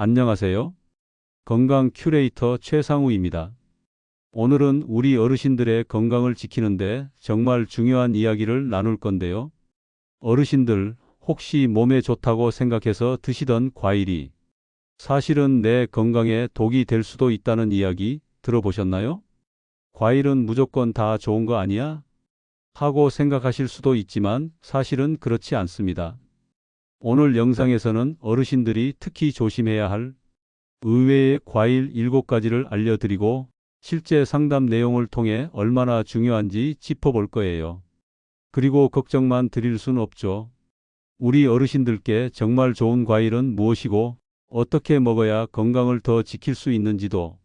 안녕하세요. 건강 큐레이터 최상우입니다. 오늘은 우리 어르신들의 건강을 지키는데 정말 중요한 이야기를 나눌 건데요. 어르신들, 혹시 몸에 좋다고 생각해서 드시던 과일이 사실은 내 건강에 독이 될 수도 있다는 이야기 들어보셨나요? 과일은 무조건 다 좋은 거 아니야? 하고 생각하실 수도 있지만 사실은 그렇지 않습니다. 오늘 영상에서는 어르신들이 특히 조심해야 할 의외의 과일 7가지를 알려드리고 실제 상담 내용을 통해 얼마나 중요한지 짚어볼 거예요. 그리고 걱정만 드릴 순 없죠. 우리 어르신들께 정말 좋은 과일은 무엇이고 어떻게 먹어야 건강을 더 지킬 수 있는지도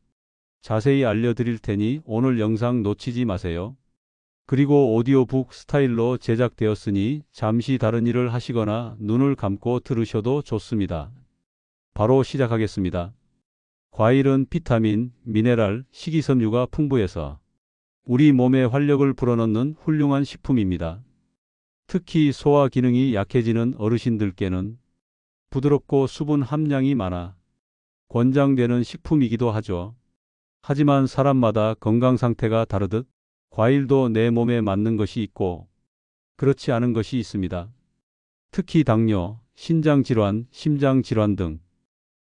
자세히 알려드릴 테니 오늘 영상 놓치지 마세요. 그리고 오디오북 스타일로 제작되었으니 잠시 다른 일을 하시거나 눈을 감고 들으셔도 좋습니다. 바로 시작하겠습니다. 과일은 비타민, 미네랄, 식이섬유가 풍부해서 우리 몸에 활력을 불어넣는 훌륭한 식품입니다. 특히 소화 기능이 약해지는 어르신들께는 부드럽고 수분 함량이 많아 권장되는 식품이기도 하죠. 하지만 사람마다 건강 상태가 다르듯 과일도 내 몸에 맞는 것이 있고 그렇지 않은 것이 있습니다. 특히 당뇨, 신장질환, 심장질환 등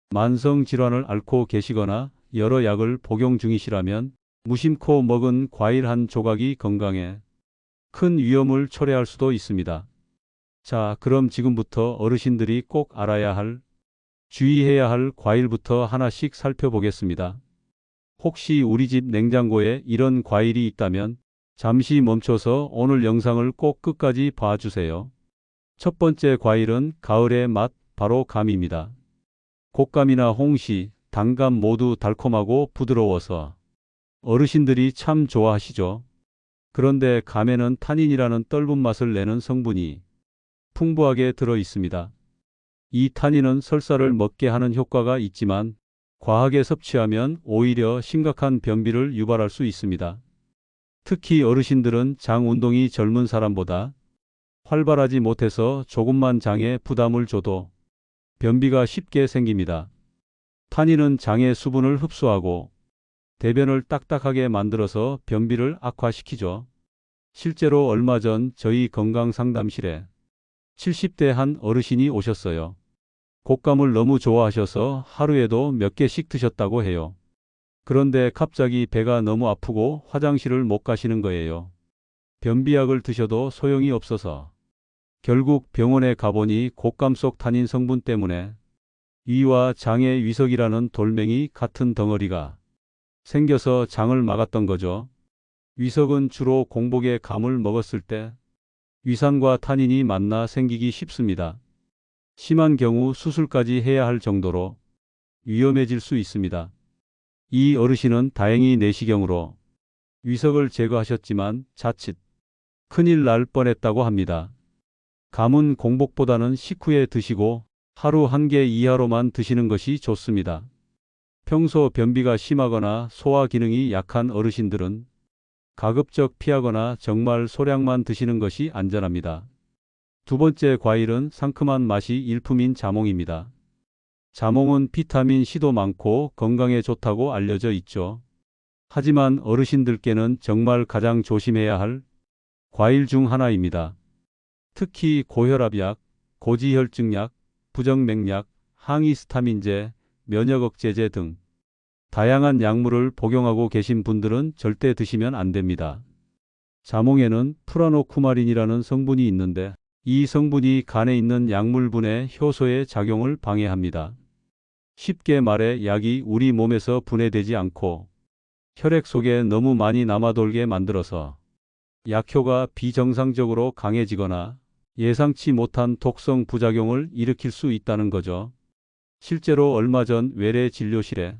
만성질환을 앓고 계시거나 여러 약을 복용 중이시라면 무심코 먹은 과일 한 조각이 건강에 큰 위험을 초래할 수도 있습니다. 자, 그럼 지금부터 어르신들이 꼭 알아야 할, 주의해야 할 과일부터 하나씩 살펴보겠습니다. 혹시 우리 집 냉장고에 이런 과일이 있다면 잠시 멈춰서 오늘 영상을 꼭 끝까지 봐주세요. 첫 번째 과일은 가을의 맛, 바로 감입니다. 곶감이나 홍시, 단감 모두 달콤하고 부드러워서 어르신들이 참 좋아하시죠. 그런데 감에는 타닌이라는 떫은 맛을 내는 성분이 풍부하게 들어 있습니다. 이 타닌은 설사를 먹게 하는 효과가 있지만 과하게 섭취하면 오히려 심각한 변비를 유발할 수 있습니다. 특히 어르신들은 장 운동이 젊은 사람보다 활발하지 못해서 조금만 장에 부담을 줘도 변비가 쉽게 생깁니다. 타닌은 장의 수분을 흡수하고 대변을 딱딱하게 만들어서 변비를 악화시키죠. 실제로 얼마 전 저희 건강상담실에 70대 한 어르신이 오셨어요. 곶감을 너무 좋아하셔서 하루에도 몇 개씩 드셨다고 해요. 그런데 갑자기 배가 너무 아프고 화장실을 못 가시는 거예요. 변비약을 드셔도 소용이 없어서 결국 병원에 가보니 곶감 속 타닌 성분 때문에 위와 장의 위석이라는 돌멩이 같은 덩어리가 생겨서 장을 막았던 거죠. 위석은 주로 공복에 감을 먹었을 때 위산과 타닌이 만나 생기기 쉽습니다. 심한 경우 수술까지 해야 할 정도로 위험해질 수 있습니다. 이 어르신은 다행히 내시경으로 위석을 제거하셨지만 자칫 큰일 날 뻔했다고 합니다. 감은 공복보다는 식후에 드시고 하루 1개 이하로만 드시는 것이 좋습니다. 평소 변비가 심하거나 소화 기능이 약한 어르신들은 가급적 피하거나 정말 소량만 드시는 것이 안전합니다. 두 번째 과일은 상큼한 맛이 일품인 자몽입니다. 자몽은 비타민 C도 많고 건강에 좋다고 알려져 있죠. 하지만 어르신들께는 정말 가장 조심해야 할 과일 중 하나입니다. 특히 고혈압약, 고지혈증약, 부정맥약, 항히스타민제, 면역억제제 등 다양한 약물을 복용하고 계신 분들은 절대 드시면 안 됩니다. 자몽에는 프라노쿠마린이라는 성분이 있는데 이 성분이 간에 있는 약물분해 효소의 작용을 방해합니다. 쉽게 말해 약이 우리 몸에서 분해되지 않고 혈액 속에 너무 많이 남아돌게 만들어서 약효가 비정상적으로 강해지거나 예상치 못한 독성 부작용을 일으킬 수 있다는 거죠. 실제로 얼마 전 외래 진료실에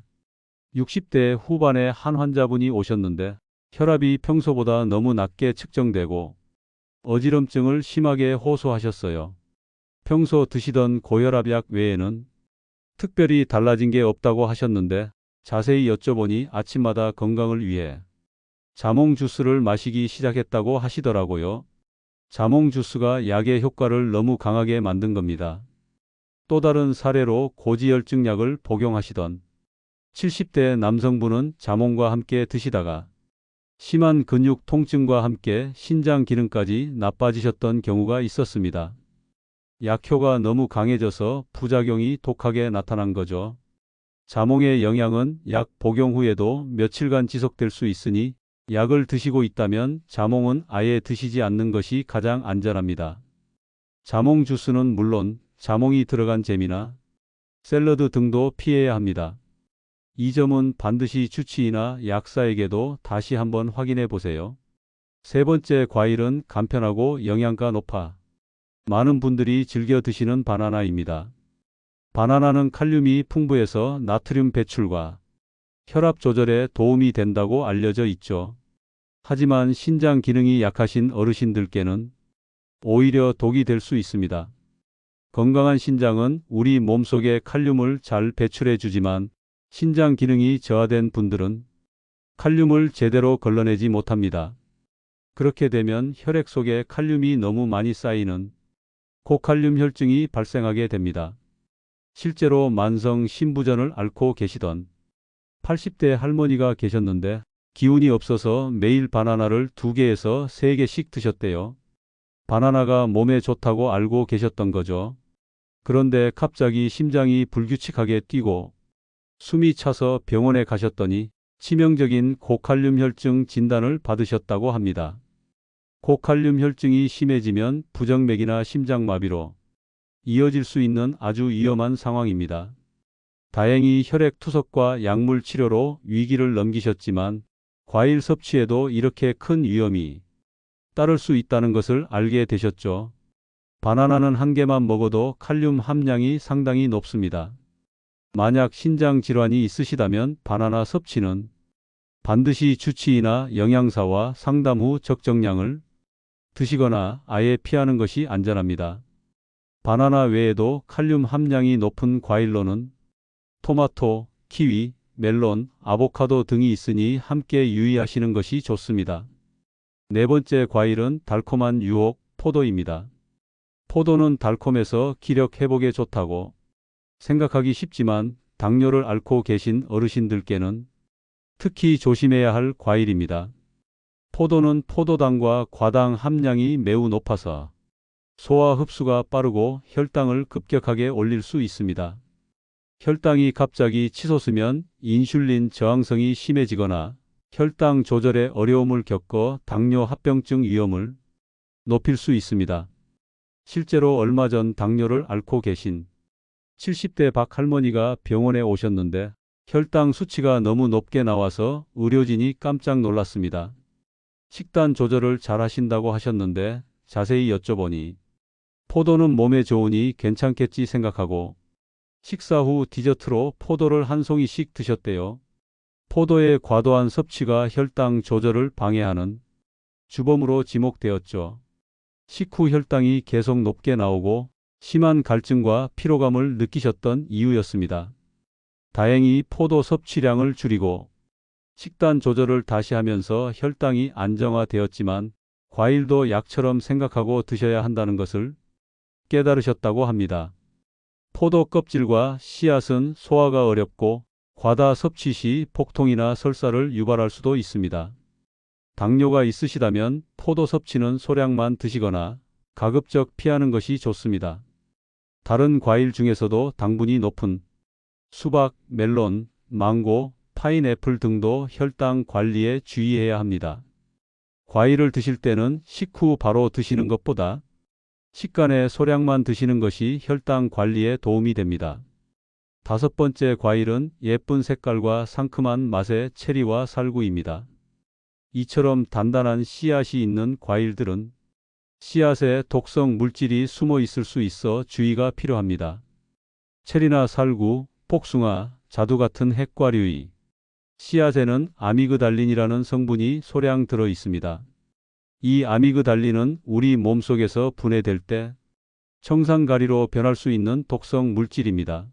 60대 후반의 한 환자분이 오셨는데 혈압이 평소보다 너무 낮게 측정되고 어지럼증을 심하게 호소하셨어요. 평소 드시던 고혈압약 외에는 특별히 달라진 게 없다고 하셨는데 자세히 여쭤보니 아침마다 건강을 위해 자몽 주스를 마시기 시작했다고 하시더라고요. 자몽 주스가 약의 효과를 너무 강하게 만든 겁니다. 또 다른 사례로 고지혈증약을 복용하시던 70대 남성분은 자몽과 함께 드시다가 심한 근육 통증과 함께 신장 기능까지 나빠지셨던 경우가 있었습니다. 약효가 너무 강해져서 부작용이 독하게 나타난 거죠. 자몽의 영향은 약 복용 후에도 며칠간 지속될 수 있으니 약을 드시고 있다면 자몽은 아예 드시지 않는 것이 가장 안전합니다. 자몽 주스는 물론 자몽이 들어간 잼이나 샐러드 등도 피해야 합니다. 이 점은 반드시 주치의나 약사에게도 다시 한번 확인해 보세요. 세 번째 과일은 간편하고 영양가 높아 많은 분들이 즐겨 드시는 바나나입니다. 바나나는 칼륨이 풍부해서 나트륨 배출과 혈압 조절에 도움이 된다고 알려져 있죠. 하지만 신장 기능이 약하신 어르신들께는 오히려 독이 될 수 있습니다. 건강한 신장은 우리 몸속에 칼륨을 잘 배출해 주지만 신장 기능이 저하된 분들은 칼륨을 제대로 걸러내지 못합니다. 그렇게 되면 혈액 속에 칼륨이 너무 많이 쌓이는 고칼륨 혈증이 발생하게 됩니다. 실제로 만성 신부전을 앓고 계시던 80대 할머니가 계셨는데 기운이 없어서 매일 바나나를 2개에서 3개씩 드셨대요. 바나나가 몸에 좋다고 알고 계셨던 거죠. 그런데 갑자기 심장이 불규칙하게 뛰고 숨이 차서 병원에 가셨더니 치명적인 고칼륨 혈증 진단을 받으셨다고 합니다. 고칼륨 혈증이 심해지면 부정맥이나 심장마비로 이어질 수 있는 아주 위험한 상황입니다. 다행히 혈액 투석과 약물 치료로 위기를 넘기셨지만 과일 섭취에도 이렇게 큰 위험이 따를 수 있다는 것을 알게 되셨죠. 바나나는 한 개만 먹어도 칼륨 함량이 상당히 높습니다. 만약 신장 질환이 있으시다면 바나나 섭취는 반드시 주치의나 영양사와 상담 후 적정량을 드시거나 아예 피하는 것이 안전합니다. 바나나 외에도 칼륨 함량이 높은 과일로는 토마토, 키위, 멜론, 아보카도 등이 있으니 함께 유의하시는 것이 좋습니다. 네 번째 과일은 달콤한 유혹, 포도입니다. 포도는 달콤해서 기력 회복에 좋다고 생각하기 쉽지만 당뇨를 앓고 계신 어르신들께는 특히 조심해야 할 과일입니다. 포도는 포도당과 과당 함량이 매우 높아서 소화 흡수가 빠르고 혈당을 급격하게 올릴 수 있습니다. 혈당이 갑자기 치솟으면 인슐린 저항성이 심해지거나 혈당 조절에 어려움을 겪어 당뇨 합병증 위험을 높일 수 있습니다. 실제로 얼마 전 당뇨를 앓고 계신 70대 박 할머니가 병원에 오셨는데 혈당 수치가 너무 높게 나와서 의료진이 깜짝 놀랐습니다. 식단 조절을 잘 하신다고 하셨는데 자세히 여쭤보니 포도는 몸에 좋으니 괜찮겠지 생각하고 식사 후 디저트로 포도를 한 송이씩 드셨대요. 포도의 과도한 섭취가 혈당 조절을 방해하는 주범으로 지목되었죠. 식후 혈당이 계속 높게 나오고 심한 갈증과 피로감을 느끼셨던 이유였습니다. 다행히 포도 섭취량을 줄이고 식단 조절을 다시 하면서 혈당이 안정화되었지만 과일도 약처럼 생각하고 드셔야 한다는 것을 깨달으셨다고 합니다. 포도 껍질과 씨앗은 소화가 어렵고 과다 섭취 시 복통이나 설사를 유발할 수도 있습니다. 당뇨가 있으시다면 포도 섭취는 소량만 드시거나 가급적 피하는 것이 좋습니다. 다른 과일 중에서도 당분이 높은 수박, 멜론, 망고, 파인애플 등도 혈당 관리에 주의해야 합니다. 과일을 드실 때는 식후 바로 드시는 것보다 식간에 소량만 드시는 것이 혈당 관리에 도움이 됩니다. 다섯 번째 과일은 예쁜 색깔과 상큼한 맛의 체리와 살구입니다. 이처럼 단단한 씨앗이 있는 과일들은 씨앗에 독성 물질이 숨어 있을 수 있어 주의가 필요합니다. 체리나 살구, 복숭아, 자두 같은 핵과류의 씨앗에는 아미그달린이라는 성분이 소량 들어 있습니다. 이 아미그달린은 우리 몸속에서 분해될 때 청산가리로 변할 수 있는 독성 물질입니다.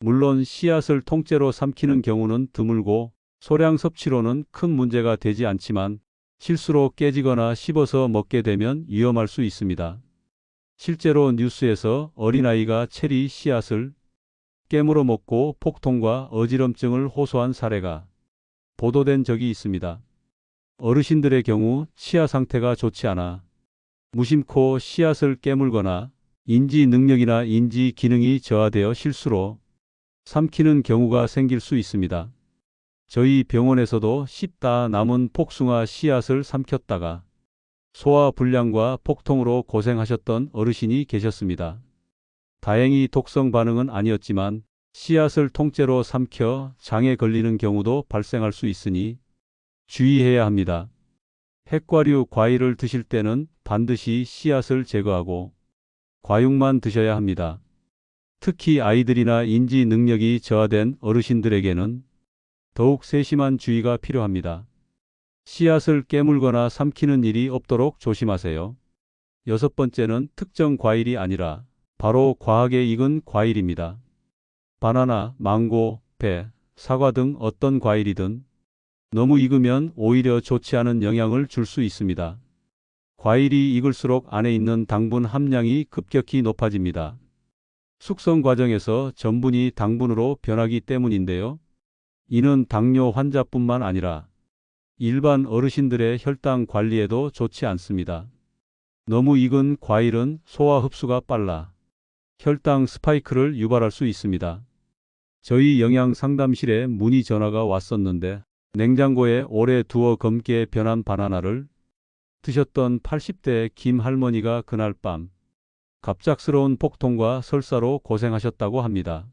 물론 씨앗을 통째로 삼키는 경우는 드물고 소량 섭취로는 큰 문제가 되지 않지만 실수로 깨지거나 씹어서 먹게 되면 위험할 수 있습니다. 실제로 뉴스에서 어린아이가 체리 씨앗을 깨물어 먹고 폭통과 어지럼증을 호소한 사례가 보도된 적이 있습니다. 어르신들의 경우 치아 상태가 좋지 않아 무심코 씨앗을 깨물거나 인지 능력이나 인지 기능이 저하되어 실수로 삼키는 경우가 생길 수 있습니다. 저희 병원에서도 씹다 남은 복숭아 씨앗을 삼켰다가 소화 불량과 폭통으로 고생하셨던 어르신이 계셨습니다. 다행히 독성 반응은 아니었지만 씨앗을 통째로 삼켜 장에 걸리는 경우도 발생할 수 있으니 주의해야 합니다. 핵과류 과일을 드실 때는 반드시 씨앗을 제거하고 과육만 드셔야 합니다. 특히 아이들이나 인지 능력이 저하된 어르신들에게는 더욱 세심한 주의가 필요합니다. 씨앗을 깨물거나 삼키는 일이 없도록 조심하세요. 여섯 번째는 특정 과일이 아니라 바로 과하게 익은 과일입니다. 바나나, 망고, 배, 사과 등 어떤 과일이든 너무 익으면 오히려 좋지 않은 영향을 줄 수 있습니다. 과일이 익을수록 안에 있는 당분 함량이 급격히 높아집니다. 숙성 과정에서 전분이 당분으로 변하기 때문인데요. 이는 당뇨 환자뿐만 아니라 일반 어르신들의 혈당 관리에도 좋지 않습니다. 너무 익은 과일은 소화 흡수가 빨라 혈당 스파이크를 유발할 수 있습니다. 저희 영양 상담실에 문의 전화가 왔었는데 냉장고에 오래 두어 검게 변한 바나나를 드셨던 80대 김 할머니가 그날 밤 갑작스러운 폭통과 설사로 고생하셨다고 합니다.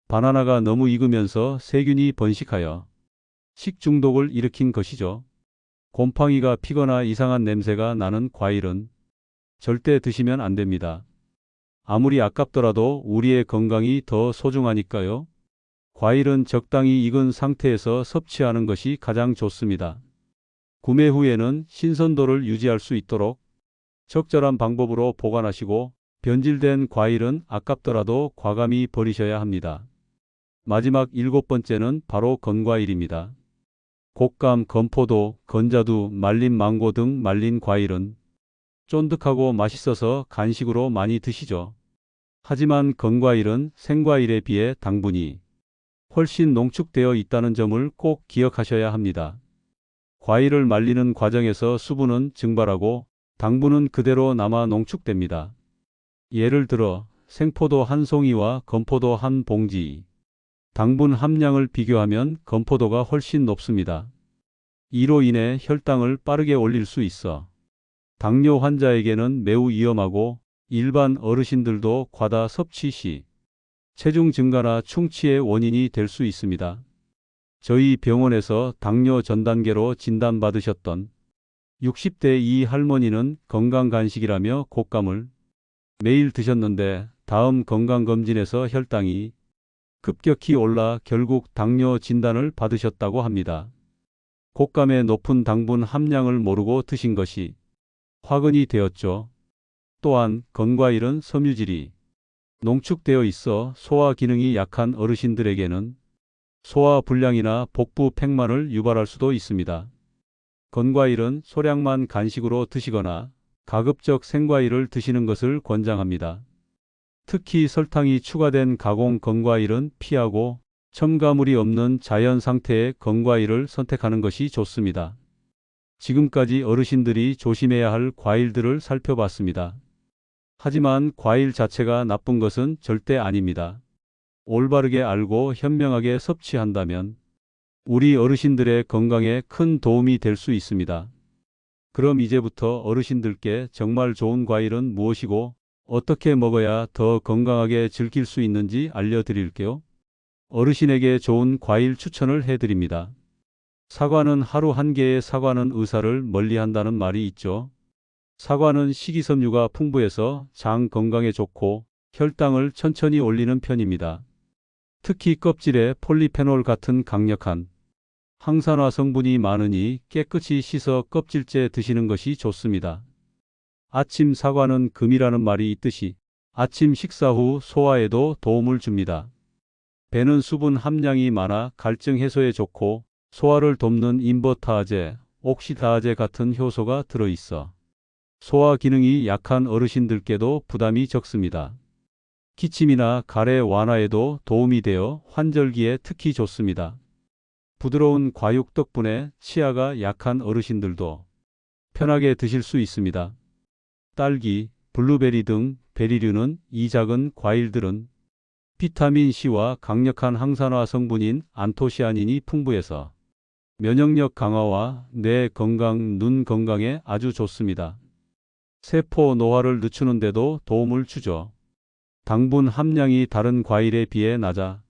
바나나가 너무 익으면서 세균이 번식하여 식중독을 일으킨 것이죠. 곰팡이가 피거나 이상한 냄새가 나는 과일은 절대 드시면 안 됩니다. 아무리 아깝더라도 우리의 건강이 더 소중하니까요. 과일은 적당히 익은 상태에서 섭취하는 것이 가장 좋습니다. 구매 후에는 신선도를 유지할 수 있도록 적절한 방법으로 보관하시고 변질된 과일은 아깝더라도 과감히 버리셔야 합니다. 마지막 일곱 번째는 바로 건과일입니다. 곶감, 건포도, 건자두, 말린 망고 등 말린 과일은 쫀득하고 맛있어서 간식으로 많이 드시죠. 하지만 건과일은 생과일에 비해 당분이 훨씬 농축되어 있다는 점을 꼭 기억하셔야 합니다. 과일을 말리는 과정에서 수분은 증발하고 당분은 그대로 남아 농축됩니다. 예를 들어 생포도 한 송이와 건포도 한 봉지, 당분 함량을 비교하면 건포도가 훨씬 높습니다. 이로 인해 혈당을 빠르게 올릴 수 있어 당뇨 환자에게는 매우 위험하고 일반 어르신들도 과다 섭취 시 체중 증가나 충치의 원인이 될 수 있습니다. 저희 병원에서 당뇨 전 단계로 진단받으셨던 60대 이 할머니는 건강간식이라며 곶감을 매일 드셨는데 다음 건강검진에서 혈당이 급격히 올라 결국 당뇨 진단을 받으셨다고 합니다. 곶감의 높은 당분 함량을 모르고 드신 것이 화근이 되었죠. 또한 건과일은 섬유질이 농축되어 있어 소화 기능이 약한 어르신들에게는 소화 불량이나 복부 팽만을 유발할 수도 있습니다. 건과일은 소량만 간식으로 드시거나 가급적 생과일을 드시는 것을 권장합니다. 특히 설탕이 추가된 가공 건과일은 피하고 첨가물이 없는 자연 상태의 건과일을 선택하는 것이 좋습니다. 지금까지 어르신들이 조심해야 할 과일들을 살펴봤습니다. 하지만 과일 자체가 나쁜 것은 절대 아닙니다. 올바르게 알고 현명하게 섭취한다면 우리 어르신들의 건강에 큰 도움이 될 수 있습니다. 그럼 이제부터 어르신들께 정말 좋은 과일은 무엇이고 어떻게 먹어야 더 건강하게 즐길 수 있는지 알려드릴게요. 어르신에게 좋은 과일 추천을 해드립니다. 사과는 하루 한 개의 사과는 의사를 멀리한다는 말이 있죠. 사과는 식이섬유가 풍부해서 장 건강에 좋고 혈당을 천천히 올리는 편입니다. 특히 껍질에 폴리페놀 같은 강력한 항산화 성분이 많으니 깨끗이 씻어 껍질째 드시는 것이 좋습니다. 아침 사과는 금이라는 말이 있듯이 아침 식사 후 소화에도 도움을 줍니다. 배는 수분 함량이 많아 갈증 해소에 좋고 소화를 돕는 인버타아제, 옥시다아제 같은 효소가 들어있어 소화 기능이 약한 어르신들께도 부담이 적습니다. 기침이나 가래 완화에도 도움이 되어 환절기에 특히 좋습니다. 부드러운 과육 덕분에 치아가 약한 어르신들도 편하게 드실 수 있습니다. 딸기, 블루베리 등 베리류는 이 작은 과일들은 비타민C와 강력한 항산화 성분인 안토시아닌이 풍부해서 면역력 강화와 뇌 건강, 눈 건강에 아주 좋습니다. 세포 노화를 늦추는 데도 도움을 주죠. 당분 함량이 다른 과일에 비해 낮아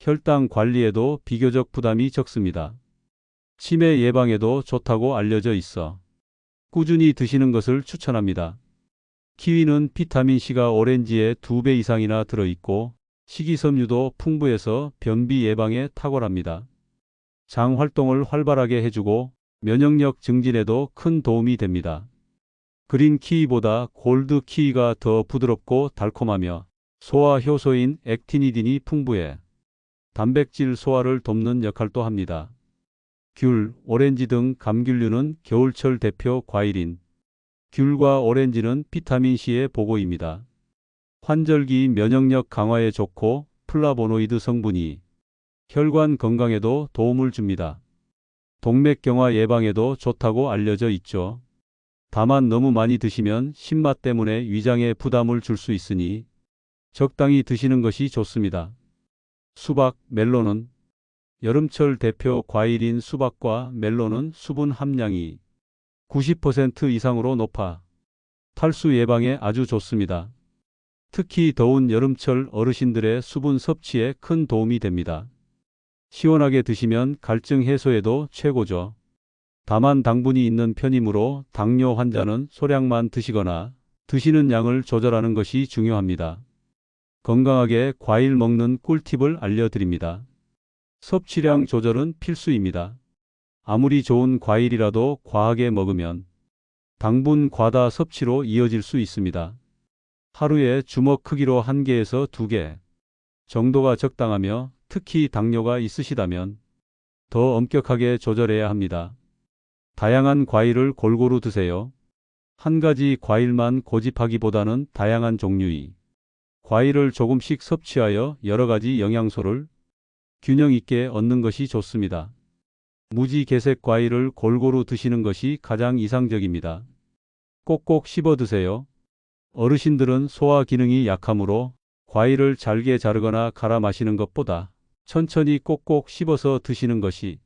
혈당 관리에도 비교적 부담이 적습니다. 치매 예방에도 좋다고 알려져 있어 꾸준히 드시는 것을 추천합니다. 키위는 비타민C가 오렌지의 2배 이상이나 들어있고 식이섬유도 풍부해서 변비 예방에 탁월합니다. 장 활동을 활발하게 해주고 면역력 증진에도 큰 도움이 됩니다. 그린 키위보다 골드 키위가 더 부드럽고 달콤하며 소화 효소인 액티니딘이 풍부해 단백질 소화를 돕는 역할도 합니다. 귤, 오렌지 등 감귤류는 겨울철 대표 과일인 귤과 오렌지는 비타민C의 보고입니다. 환절기 면역력 강화에 좋고 플라보노이드 성분이 혈관 건강에도 도움을 줍니다. 동맥경화 예방에도 좋다고 알려져 있죠. 다만 너무 많이 드시면 신맛 때문에 위장에 부담을 줄 수 있으니 적당히 드시는 것이 좋습니다. 수박, 멜론은 여름철 대표 과일인 수박과 멜론은 수분 함량이 90% 이상으로 높아 탈수 예방에 아주 좋습니다. 특히 더운 여름철 어르신들의 수분 섭취에 큰 도움이 됩니다. 시원하게 드시면 갈증 해소에도 최고죠. 다만 당분이 있는 편이므로 당뇨 환자는 소량만 드시거나 드시는 양을 조절하는 것이 중요합니다. 건강하게 과일 먹는 꿀팁을 알려드립니다. 섭취량 조절은 필수입니다. 아무리 좋은 과일이라도 과하게 먹으면 당분 과다 섭취로 이어질 수 있습니다. 하루에 주먹 크기로 1개에서 2개 정도가 적당하며 특히 당뇨가 있으시다면 더 엄격하게 조절해야 합니다. 다양한 과일을 골고루 드세요. 한 가지 과일만 고집하기보다는 다양한 종류의 과일을 조금씩 섭취하여 여러 가지 영양소를 균형 있게 얻는 것이 좋습니다. 무지개색 과일을 골고루 드시는 것이 가장 이상적입니다. 꼭꼭 씹어 드세요. 어르신들은 소화 기능이 약하므로 과일을 잘게 자르거나 갈아 마시는 것보다 천천히 꼭꼭 씹어서 드시는 것이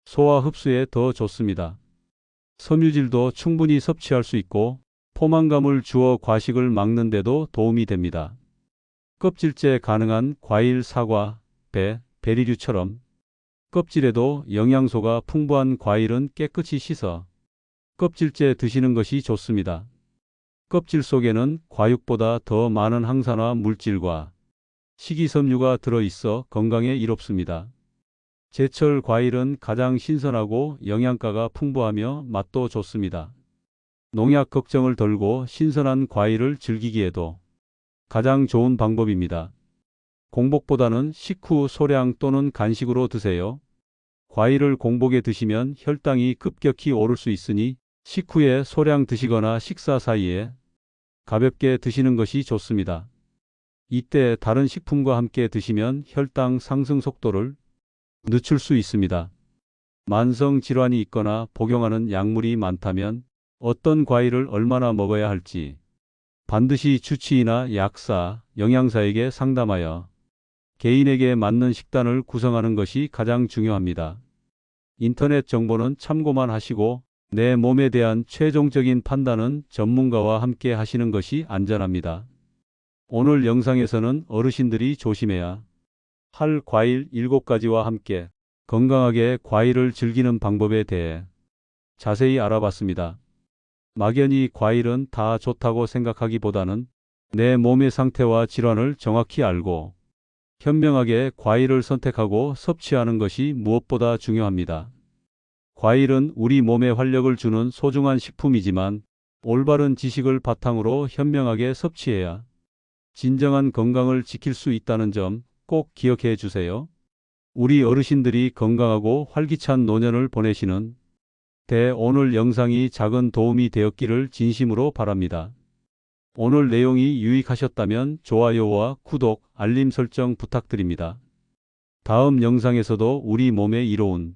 소화 흡수에 더 좋습니다. 섬유질도 충분히 섭취할 수 있고 포만감을 주어 과식을 막는 데도 도움이 됩니다. 껍질째 가능한 과일 사과, 배, 베리류처럼 껍질에도 영양소가 풍부한 과일은 깨끗이 씻어 껍질째 드시는 것이 좋습니다. 껍질 속에는 과육보다 더 많은 항산화 물질과 식이섬유가 들어있어 건강에 이롭습니다. 제철 과일은 가장 신선하고 영양가가 풍부하며 맛도 좋습니다. 농약 걱정을 덜고 신선한 과일을 즐기기에도 가장 좋은 방법입니다. 공복보다는 식후 소량 또는 간식으로 드세요. 과일을 공복에 드시면 혈당이 급격히 오를 수 있으니 식후에 소량 드시거나 식사 사이에 가볍게 드시는 것이 좋습니다. 이때 다른 식품과 함께 드시면 혈당 상승 속도를 늦출 수 있습니다. 만성 질환이 있거나 복용하는 약물이 많다면 어떤 과일을 얼마나 먹어야 할지 반드시 주치의나 약사, 영양사에게 상담하여 개인에게 맞는 식단을 구성하는 것이 가장 중요합니다. 인터넷 정보는 참고만 하시고 내 몸에 대한 최종적인 판단은 전문가와 함께 하시는 것이 안전합니다. 오늘 영상에서는 어르신들이 조심해야 할 과일 7가지와 함께 건강하게 과일을 즐기는 방법에 대해 자세히 알아봤습니다. 막연히 과일은 다 좋다고 생각하기보다는 내 몸의 상태와 질환을 정확히 알고 현명하게 과일을 선택하고 섭취하는 것이 무엇보다 중요합니다. 과일은 우리 몸에 활력을 주는 소중한 식품이지만 올바른 지식을 바탕으로 현명하게 섭취해야 진정한 건강을 지킬 수 있다는 점 꼭 기억해 주세요. 우리 어르신들이 건강하고 활기찬 노년을 보내시는 오늘 영상이 작은 도움이 되었기를 진심으로 바랍니다. 오늘 내용이 유익하셨다면 좋아요와 구독, 알림 설정 부탁드립니다. 다음 영상에서도 우리 몸에 이로운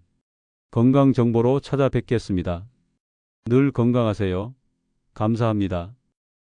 건강 정보로 찾아뵙겠습니다. 늘 건강하세요. 감사합니다.